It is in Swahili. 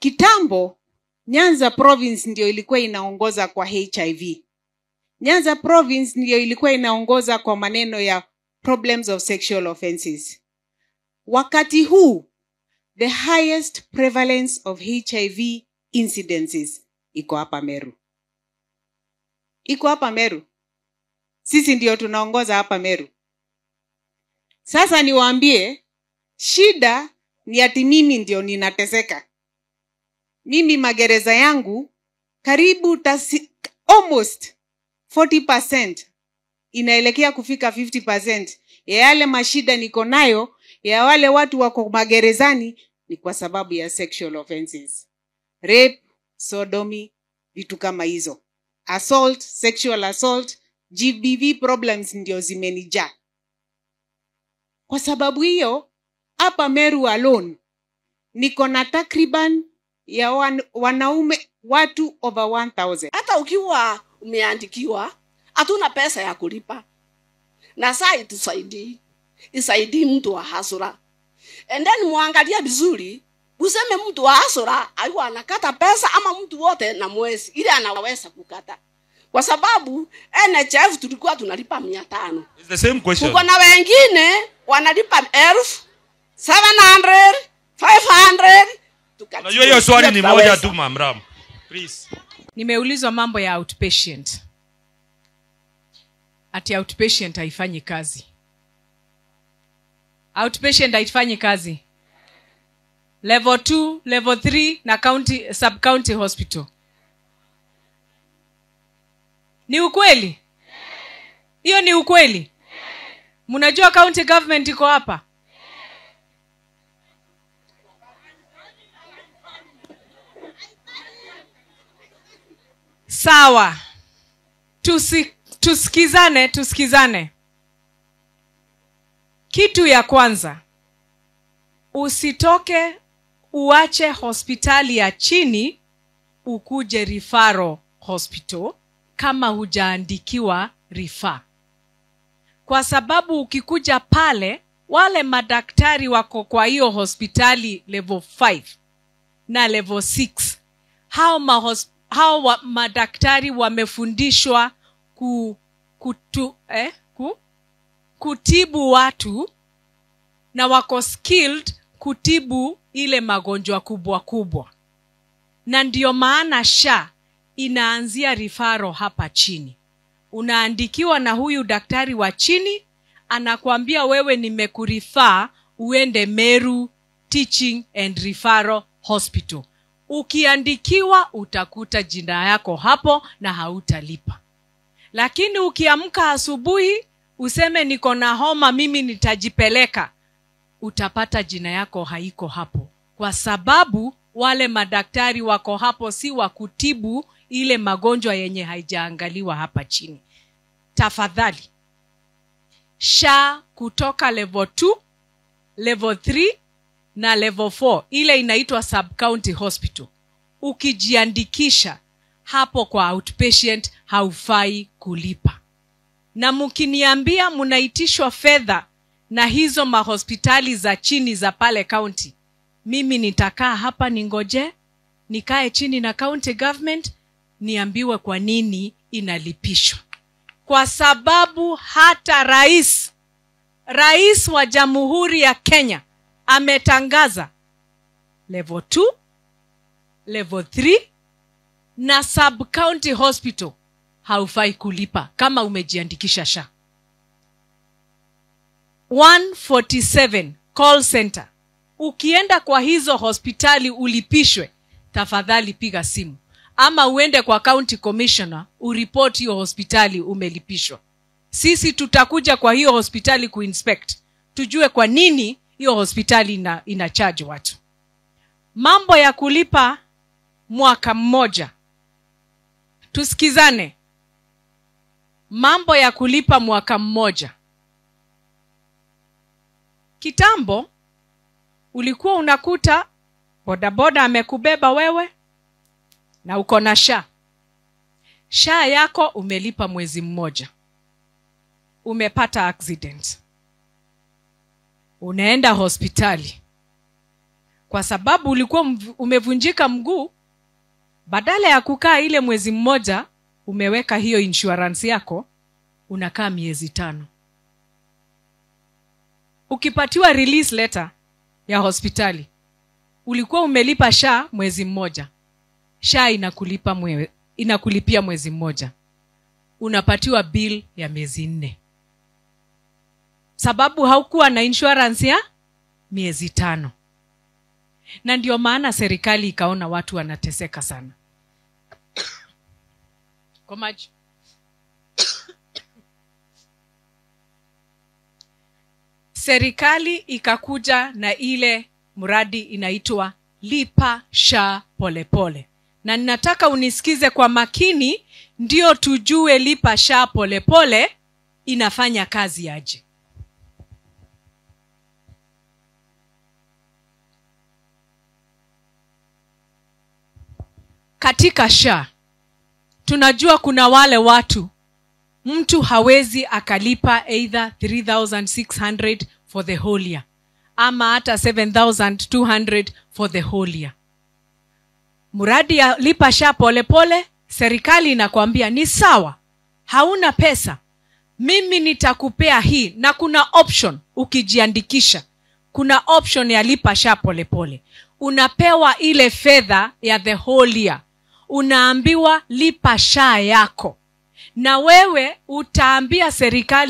Kitambo Nyanza province ndio ilikuwa inaongoza kwa HIV. Nyanza province ndio ilikuwa inaongoza kwa maneno ya problems of sexual offenses. Wakati huu the highest prevalence of HIV incidences iko hapa Meru. Iko hapa Meru. Sisi ndio tunaongoza hapa Meru. Sasa niwaambie, shida ni ati mimi ndio ninateseka. Mimi magereza yangu karibu almost 40% inaelekea kufika 50% ya yale mashida niko nayo ya wale watu wako magerezani ni kwa sababu ya sexual offenses. Rape, sodomy, vitu kama hizo. Assault, sexual assault, GBV problems ndio zimenijaa. Kwa sababu hiyo, hapa Meru alone, niko na takriban ya wanaume watu over 1000. Hata ukiwa umeandikiwa, hatuna pesa ya kulipa. Na saa itusaidii. Isaidii mtu wa hasura. And then muangalia vizuri, useme mtu wa hasura, ayuwa anakata pesa ama mtu wote na mwezi. Ili anaweza kukata. Kwa sababu, NHF tulikuwa tunalipa 500. It's the same question. Kuko na wengine, wanalipa 700, 500. Unajua hiyo swali ni moja tu Mamram. Please. Nimeulizwa mambo ya outpatient. Ati outpatient haifanyi kazi. Outpatient haifanyi kazi. Level 2, level 3 na county sub county hospital. Ni ukweli? Hiyo ni ukweli? Mnajua county government iko hapa? Sawa. Tusikizane. Kitu ya kwanza, usitoke uache hospitali ya chini ukuje referral hospital kama hujaandikiwa refer. Kwa sababu ukikuja pale, wale madaktari wako kwa hiyo hospitali level 5 na level 6, hao madaktari wamefundishwa kutibu watu na wako skilled kutibu ile magonjwa kubwa. Na ndio maana SHA inaanzia referral hapa chini. Unaandikiwa na huyu daktari wa chini, anakuambia wewe nimekurifer uende Meru Teaching and Referral Hospital. Ukiandikiwa utakuta jina yako hapo na hautalipa. Lakini ukiamka asubuhi useme niko na homa mimi nitajipeleka, utapata jina yako haiko hapo. Kwa sababu wale madaktari wako hapo si wa kutibu ile magonjwa yenye haijaangaliwa hapa chini. Tafadhali, SHA kutoka level 2, level 3 na level 4, ile inaitwa sub county hospital. Ukijiandikisha hapo kwa outpatient haufai kulipa. Na mkiniambia mnaitishwa fedha na hizo mahospitali za chini za pale county, mimi nitakaa hapa ningoje, nikae chini na county government niambiwe kwa nini inalipishwa. Kwa sababu hata rais wa Jamhuri ya Kenya ametangaza level 2, level 3 na sub county hospital haufai kulipa kama umejiandikisha SHA. 147 call center. Ukienda kwa hizo hospitali ulipishwe, tafadhali piga simu. Ama uende kwa county commissioner uripoti hiyo hospitali umelipishwa. Sisi tutakuja kwa hiyo hospitali kuinspect. Tujue kwa nini hiyo hospitali ina charge watu. Mambo ya kulipa mwaka mmoja. Tusikizane. Mambo ya kulipa mwaka mmoja. Kitambo ulikuwa unakuta bodaboda amekubeba wewe na uko na SHA. SHA yako umelipa mwezi mmoja. Umepata accident. Unaenda hospitali. kwa sababu ulikuwa umevunjika mguu, badala ya kukaa ile mwezi mmoja umeweka hiyo insurance yako, unakaa miezi 5. Ukipatiwa release letter ya hospitali, ulikuwa umelipa SHA mwezi mmoja, SHA inakulipia mwezi mmoja, unapatiwa bill ya miezi 4, sababu haukuwa na insurance ya miezi 5. Na ndio maana serikali ikaona watu wanateseka sana. Kwa maji. Serikali ikakuja na ile mradi inaitwa Lipa SHA Polepole. Na ninataka unisikize kwa makini ndio tujue Lipa SHA Polepole inafanya kazi aje. Katika SHA tunajua kuna wale watu mtu hawezi akalipa either 3,600 for the whole year ama hata 7,200 for the whole year. Mradi ya Lipa SHA Polepole, serikali inakwambia ni sawa, hauna pesa, mimi nitakupea hii. Na kuna option, ukijiandikisha kuna option ya Lipa SHA Polepole, unapewa ile fedha ya the whole year, unaambiwa lipa SHA yako, na wewe utaambia serikali